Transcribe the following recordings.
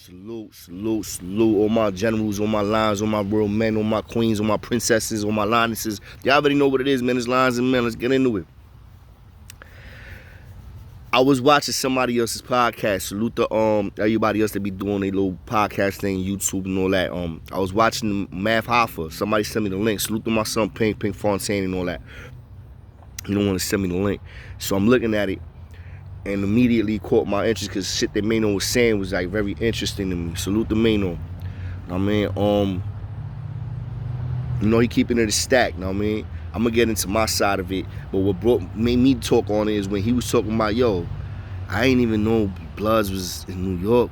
Salute, salute, salute. All my generals, all my lions, all my real men, all my queens, all my princesses, all my lionesses. Y'all already know what it is, man. It's Lions and Men. Let's get into it. I was watching somebody else's podcast. Salute to everybody else that be doing their little podcast thing, YouTube and all that. I was watching Math Hoffa. Somebody sent me the link. Salute to my son Pink Fontaine and all that. He don't want to send me the link. So I'm looking at it and immediately caught my interest because shit that Mano was saying was like very interesting to me. Salute to Mano. I mean, he keeping it a stack, you know what I mean? I'm gonna get into my side of it, but what made me talk on it is when he was talking about, yo, I ain't even know Bloods was in New York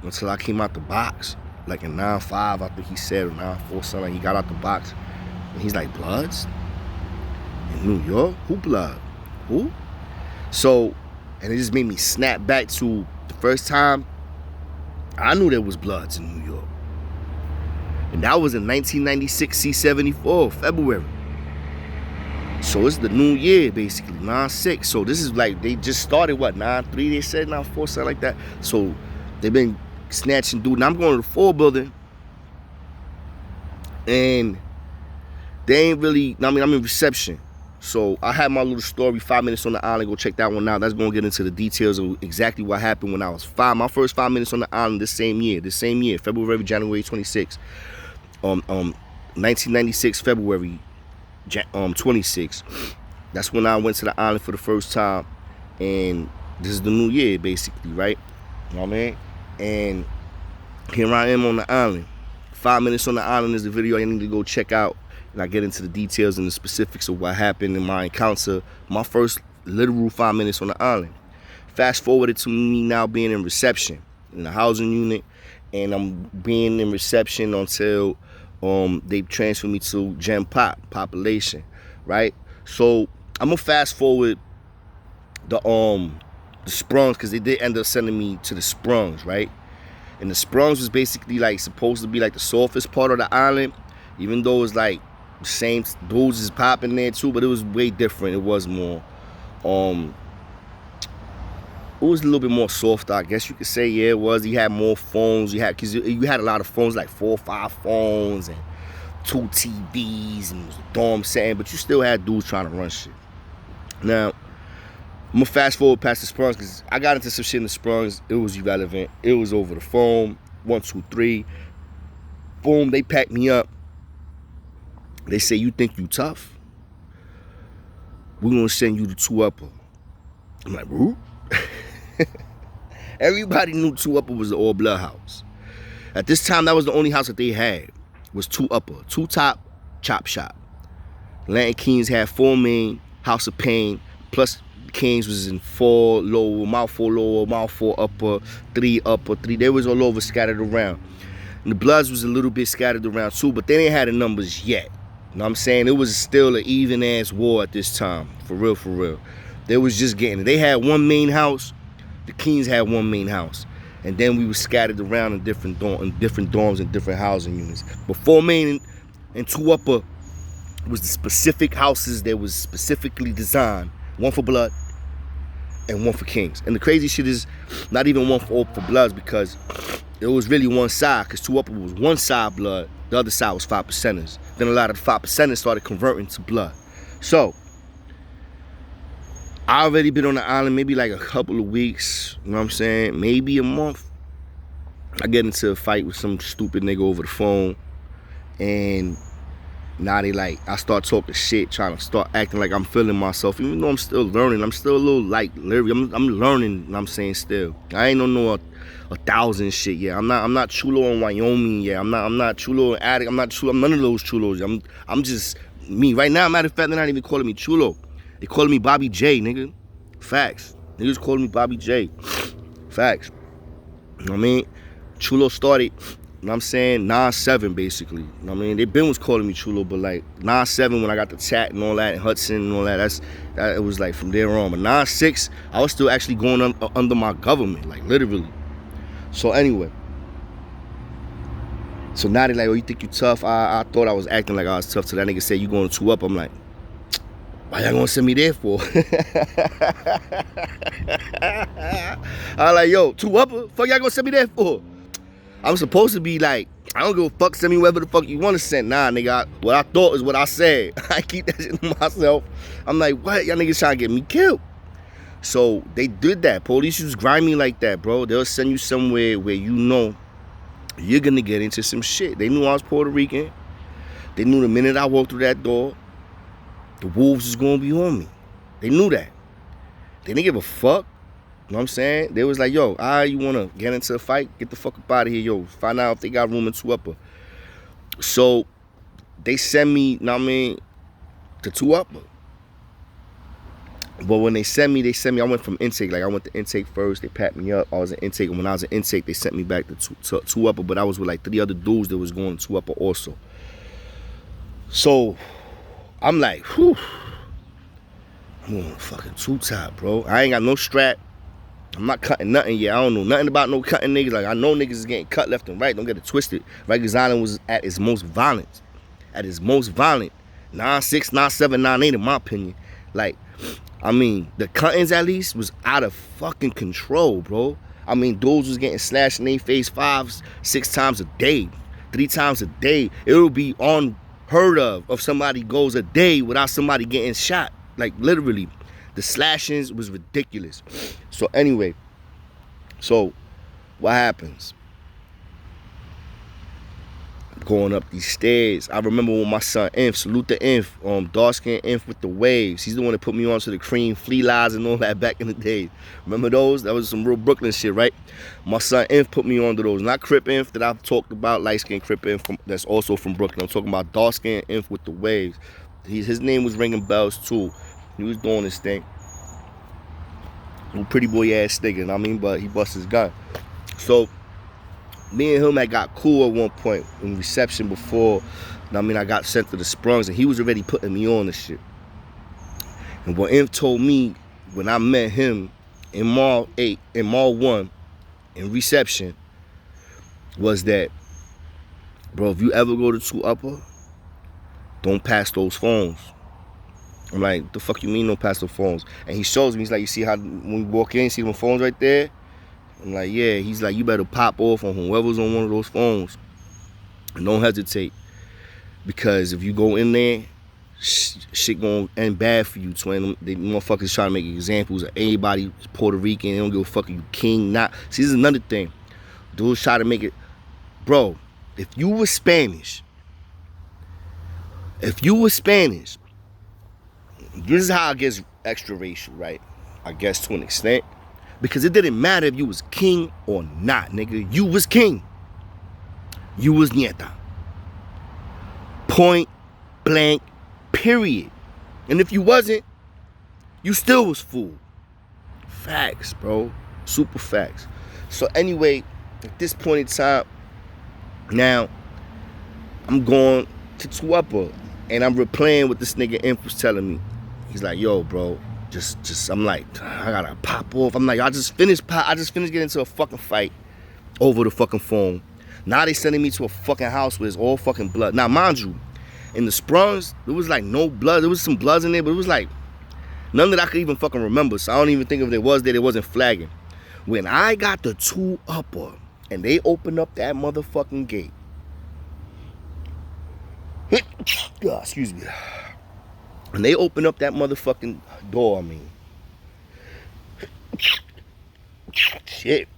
until I came out the box. Like in 9-5, I think he said, or 9-4, something like he got out the box. And he's like, Bloods? In New York? Who Blood? Who? So, and it just made me snap back to the first time I knew there was Bloods in New York. And that was in 1996 C74, February. So it's the new year, basically, 9-6. So this is like, they just started, 9-3, they said, 9-4, something like that. So they've been snatching dude. Now I'm going to the 4 building. And they ain't really, I'm in reception. So I had my little story, 5 minutes on the island. Go check that one out. That's going to get into the details of exactly what happened when I was my first 5 minutes on the island this same year, February, January 26. 1996, February 26. That's when I went to the island for the first time. And this is the new year, basically, right? You know what I mean? And here I am on the island. 5 minutes on the island is the video I need to go check out. And I get into the details and the specifics of what happened in my encounter, my first literal 5 minutes on the island. Fast forwarded to me now being in reception in the housing unit, and I'm being in reception until they transfer me to Gen Pop, population, right? So I'm gonna fast forward the Sprungs, because they did end up sending me to the Sprungs, right? And the Sprungs was basically like supposed to be like the softest part of the island, even though it's like same dudes is popping there too, but it was way different. It was more it was a little bit more soft, I guess you could say. Yeah, it was. You had more phones. You had a lot of phones, like 4 or 5 phones and 2 TVs and dorm setting, but you still had dudes trying to run shit. Now, I'm gonna fast forward past the Sprungs because I got into some shit in the Sprungs. It was irrelevant. It was over the phone. 1, 2, 3. Boom, they packed me up. They say, you think you tough? We're gonna send you to 2 Upper. I'm like, who? Everybody knew 2 Upper was the all blood house. At this time, that was the only house that they had, was 2 Upper, 2 Top, Chop Shop. Latin Kings had 4 main, House of Pain, plus Kings was in 4 lower, mouth 4 lower, mouth 4 upper, 3 upper, 3. They was all over, scattered around. And the Bloods was a little bit scattered around too, but they didn't have the numbers yet. You know what I'm saying? It was still an even-ass war at this time, for real, for real. They was just getting it. They had 1 main house. The Kings had 1 main house. And then we were scattered around in different dorms and different housing units. But 4 main and 2 upper was the specific houses that was specifically designed. 1 for Blood and 1 for Kings. And the crazy shit is not even 1 for Bloods, because it was really one side, because 2 upper was one side Blood, the other side was 5%ers. Then a lot of the 5%ers started converting to Blood. So I already been on the island maybe like a couple of weeks, you know what I'm saying? Maybe a month. I get into a fight with some stupid nigga over the phone, and now I start talking shit, trying to start acting like I'm feeling myself, even though I'm still learning. I'm still a little like leery. I'm learning, you know what I'm saying, still. I ain't no 1,000 shit yet. I'm not Chulo in Wyoming yet. I'm not Chulo in Attic. I'm none of those Chulos. I'm just me. Right now, matter of fact, they're not even calling me Chulo. They calling me Bobby J, nigga. Facts. Niggas calling me Bobby J. Facts. You know what I mean? Chulo started, you know what I'm saying, 9-7 basically. You know what I mean? They been was calling me Chulo, but like 9-7 when I got the chat and all that, and Hudson and all that, it was like from there on. But 9-6, I was still actually going under my government, like literally. So anyway. So now they like, oh, you think you tough? I thought I was acting like I was tough till that nigga said, you going to 2 Up? I'm like, why y'all gonna send me there for? I was like, yo, 2 Upper? Fuck y'all gonna send me there for? I'm supposed to be like, I don't give a fuck, send me wherever the fuck you want to send. Nah, nigga, what I thought is what I said. I keep that shit to myself. I'm like, what? Y'all niggas trying to get me killed. So they did that. Police was grimy like that, bro. They'll send you somewhere where you know you're gonna get into some shit. They knew I was Puerto Rican. They knew the minute I walked through that door, the wolves was gonna be on me. They knew that. They didn't give a fuck. You know what I'm saying? They was like, yo, you wanna get into a fight? Get the fuck up out of here, yo. Find out if they got room in 2 Upper. So they send me, you know what I mean, to 2 Upper. But when they sent me, I went from intake. Like, I went to intake first. They packed me up. I was in intake. And when I was in intake, they sent me back to 2 Upper. But I was with like 3 other dudes that was going to 2 Upper also. So I'm like, whew. I'm going fucking 2 Top, bro. I ain't got no strap. I'm not cutting nothing yet. I don't know nothing about no cutting niggas. Like, I know niggas is getting cut left and right. Don't get it twisted. Rikers Island was at its most violent. At its most violent. 9-6, 9-7, 9-8 in my opinion. Like, I mean, the cuttings at least was out of fucking control, bro. I mean, dudes was getting slashed in their face 5, 6 times a day. 3 times a day. It would be unheard of somebody goes a day without somebody getting shot. Like, literally. The slashings was ridiculous. So anyway, so what happens? I'm going up these stairs. I remember when my son Inf, salute the Inf, dark skin Inf with the waves. He's the one that put me on to the cream flea lies and all that back in the day. Remember those? That was some real Brooklyn shit, right? My son Inf put me on to those. Not Crip Inf that I've talked about, light skin Crip Inf that's also from Brooklyn. I'm talking about dark skin Inf with the waves. His name was ringing bells too. He was doing his thing. Little pretty boy ass nigga, you know what I mean? But he bust his gun. So, me and him had got cool at one point in reception before, you know what I mean, I got sent to the Sprungs, and he was already putting me on the shit. And what Inf told me when I met him in Mall 8, in Mall 1, in reception, was that, bro, if you ever go to 2 Upper, don't pass those phones. I'm like, the fuck you mean don't pass the phones? And he shows me, he's like, you see how when we walk in, see them phones right there? I'm like, yeah. He's like, you better pop off on whoever's on one of those phones. And don't hesitate. Because if you go in there, shit gonna end bad for you, twin. They motherfuckers trying to make examples of anybody Puerto Rican. They don't give a fuck if you king, not. See, this is another thing. Dudes try to make it. Bro, if you were Spanish, this is how it gets extra racial, right? I guess to an extent. Because it didn't matter if you was king or not, nigga. You was king. You was nieta. Point blank, period. And if you wasn't, you still was fool. Facts, bro. Super facts. So anyway, at this point in time, now, I'm going to 2 Upper. And I'm replaying what this nigga Inf was telling me. He's like, yo, bro, just, I'm like, I gotta pop off. I'm like, I just finished getting into a fucking fight over the fucking phone. Now they sending me to a fucking house where it's all fucking blood. Now, mind you, in the Sprungs, there was like no blood. There was some bloods in there, but it was like none that I could even fucking remember. So I don't even think if there was there, it wasn't flagging. When I got the 2 Upper and they opened up that motherfucking gate. Excuse me. And they open up that motherfucking door, I mean. Shit.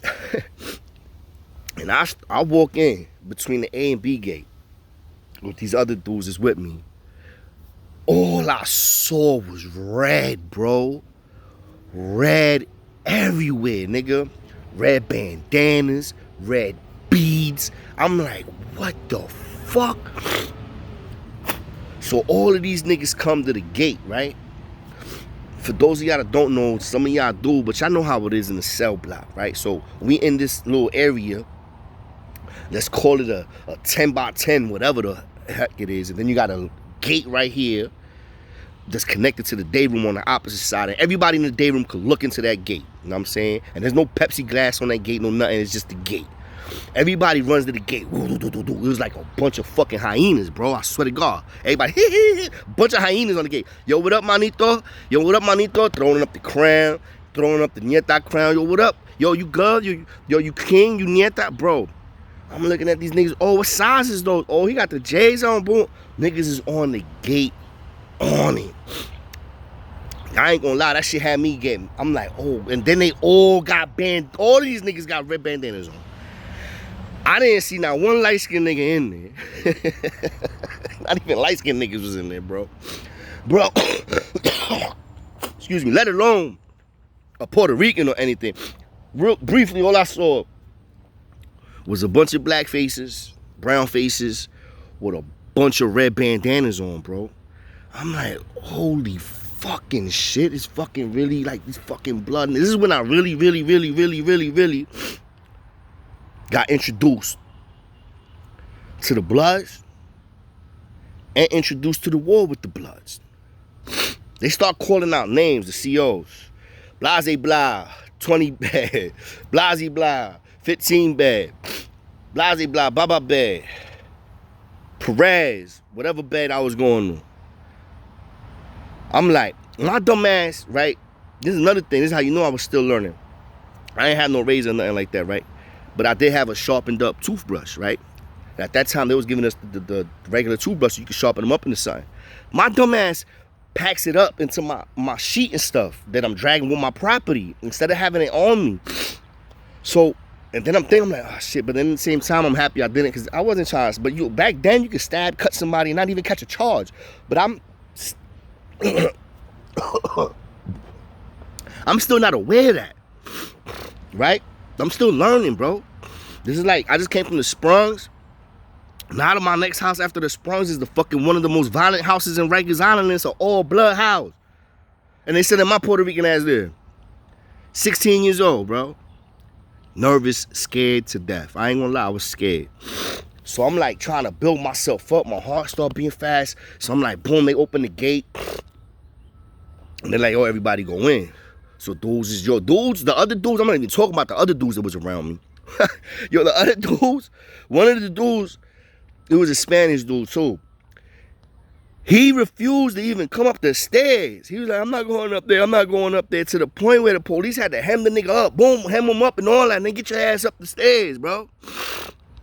And I walk in between the A and B gate with these other dudes that's with me. All I saw was red, bro. Red everywhere, nigga. Red bandanas, red beads. I'm like, what the fuck? So all of these niggas come to the gate, right? For those of y'all that don't know, some of y'all do, but y'all know how it is in the cell block, right? So we in this little area. Let's call it a 10 by 10, whatever the heck it is. And then you got a gate right here that's connected to the day room on the opposite side. And everybody in the day room could look into that gate. You know what I'm saying? And there's no Pepsi glass on that gate, no nothing. It's just the gate. Everybody runs to the gate. It was like a bunch of fucking hyenas, bro. I swear to God. Everybody, bunch of hyenas on the gate. Yo, what up, manito? Yo, what up, manito? Throwing up the crown. Throwing up the nieta crown. Yo, what up? Yo, you good? Yo, you king? You nieta? Bro, I'm looking at these niggas. Oh, what size is those? Oh, he got the J's on. Boom. Niggas is on the gate on it. I ain't gonna lie, that shit had me getting. I'm like, oh, and then they all got all these niggas got red bandanas on. I didn't see not one light-skinned nigga in there. Not even light-skinned niggas was in there, bro. Bro, excuse me, let alone a Puerto Rican or anything. Real briefly, all I saw was a bunch of black faces, brown faces, with a bunch of red bandanas on, bro. I'm like, holy fucking shit, it's fucking really like this fucking blood. And this is when I really got introduced to the Bloods and introduced to the war with the Bloods. They start calling out names, the COs. Blase blah, 20 bad. Blase blah, 15 bad. Blase blah, Baba bad. Perez, whatever bad I was going on. I'm like, my dumb ass, right? This is another thing. This is how you know I was still learning. I ain't have no razor or nothing like that, right? But I did have a sharpened up toothbrush, right? And at that time, they was giving us the regular toothbrush so you could sharpen them up in the sun. My dumb ass packs it up into my sheet and stuff that I'm dragging with my property instead of having it on me. So, and then I'm thinking, I'm like, oh shit, but then at the same time, I'm happy I didn't because I wasn't trying to, but back then you could stab, cut somebody and not even catch a charge. But I'm still not aware of that, right? I'm still learning, bro. This is like, I just came from the Sprungs. Now to my next house after the Sprungs is the fucking one of the most violent houses in Rikers Island. It's an all-blood house. And they sending my Puerto Rican ass there. 16 years old, bro. Nervous, scared to death. I ain't gonna lie, I was scared. So I'm like trying to build myself up. My heart started beating fast. So I'm like, boom, they open the gate. And they're like, oh, everybody go in. So dudes is your dudes. The other dudes, I'm not even talking about the other dudes that was around me. Yo, the other dudes, one of the dudes, it was a Spanish dude too. He refused to even come up the stairs. He was like, I'm not going up there. I'm not going up there, to the point where the police had to hem the nigga up. Boom, hem him up and all that. And then get your ass up the stairs, bro.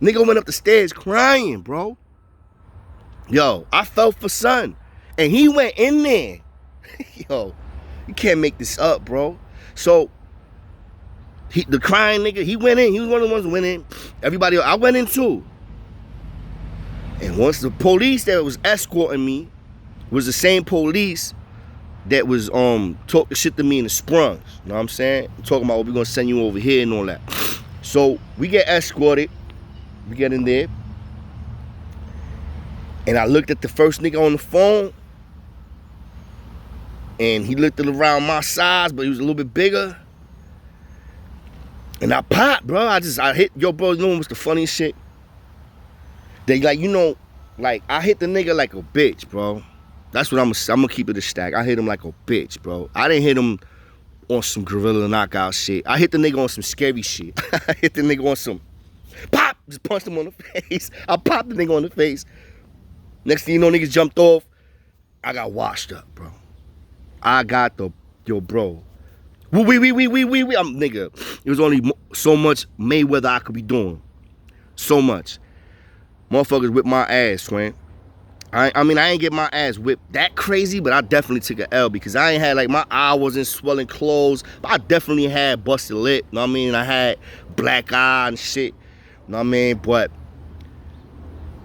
Nigga went up the stairs crying, bro. Yo, I felt for son. And he went in there. Yo, you can't make this up, bro. So, the crying nigga, he went in. He was one of the ones who went in. Everybody else, I went in too. And once the police that was escorting me was the same police that was talking shit to me in the Sprungs. You know what I'm saying? Talking about, we're gonna send you over here and all that. So we get escorted. We get in there. And I looked at the first nigga on the phone. And he looked around my size, but he was a little bit bigger. And I popped, bro. I hit, yo, bro, you know what's the funniest shit? They like, you know, like, I hit the nigga like a bitch, bro. That's what I'm gonna keep it a stack. I hit him like a bitch, bro. I didn't hit him on some gorilla knockout shit. I hit the nigga on some scary shit. I hit the nigga on some pop, just punched him on the face. I popped the nigga on the face. Next thing you know, niggas jumped off. I got washed up, bro. I got the, yo, bro. I'm nigga. It was only so much Mayweather I could be doing. So much. Motherfuckers whipped my ass, man. I mean, I ain't get my ass whipped that crazy, but I definitely took an L because I ain't had, like, my eye wasn't swelling closed, but I definitely had busted lip, you know what I mean? I had black eye and shit, you know what I mean? But,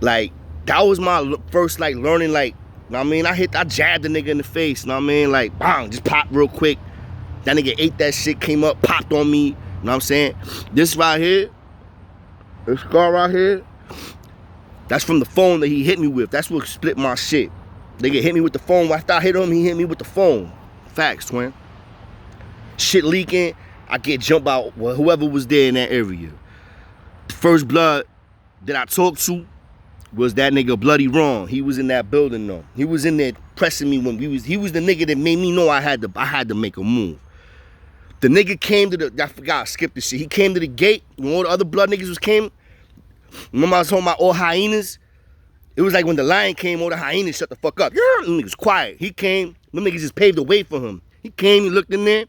like, that was my first, like, learning, like, you know what I mean? I jabbed the nigga in the face, you know what I mean? Like, bang, just popped real quick. That nigga ate that shit, came up, popped on me, you know what I'm saying? This right here, this scar right here, that's from the phone that he hit me with. That's what split my shit. Nigga hit me with the phone. After I hit him, he hit me with the phone. Facts, twin. Shit leaking. I get jumped out, well, whoever was there in that area. The first blood that I talked to was that nigga Bloody Wrong. He was in that building though. He was in there pressing me when he was the nigga that made me know I had to make a move. The nigga came to I forgot, I skipped the shit. He came to the gate when all the other blood niggas came. Remember I was talking about all hyenas? It was like when the lion came, all the hyenas shut the fuck up. Yeah, them niggas quiet. He came, them niggas just paved the way for him. He came, he looked in there.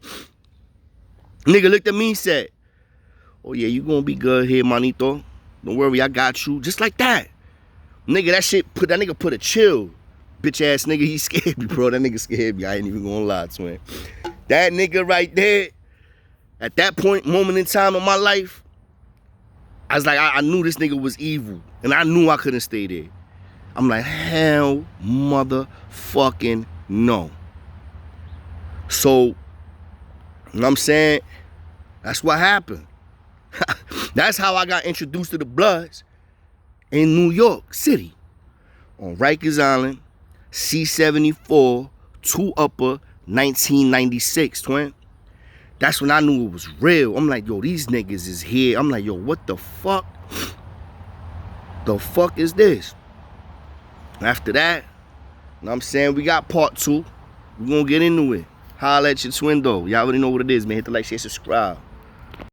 Nigga looked at me and said, oh yeah, you gonna be good here, manito. Don't worry, I got you. Just like that. Nigga, that nigga put a chill. Bitch ass nigga, he scared me, bro. That nigga scared me. I ain't even gonna lie, twin. That nigga right there, at that moment in time of my life, I was like, I knew this nigga was evil. And I knew I couldn't stay there. I'm like, hell motherfucking no. So, you know what I'm saying? That's what happened. That's how I got introduced to the Bloods in New York City. On Rikers Island, C74, 2 Upper, 1996, twin. That's when I knew it was real. I'm like, yo, these niggas is here. I'm like, yo, what the fuck? The fuck is this? After that, you know what I'm saying, we got part 2. We gonna get into it. Holla at your twin though. Y'all already know what it is, man. Hit the like, share, subscribe.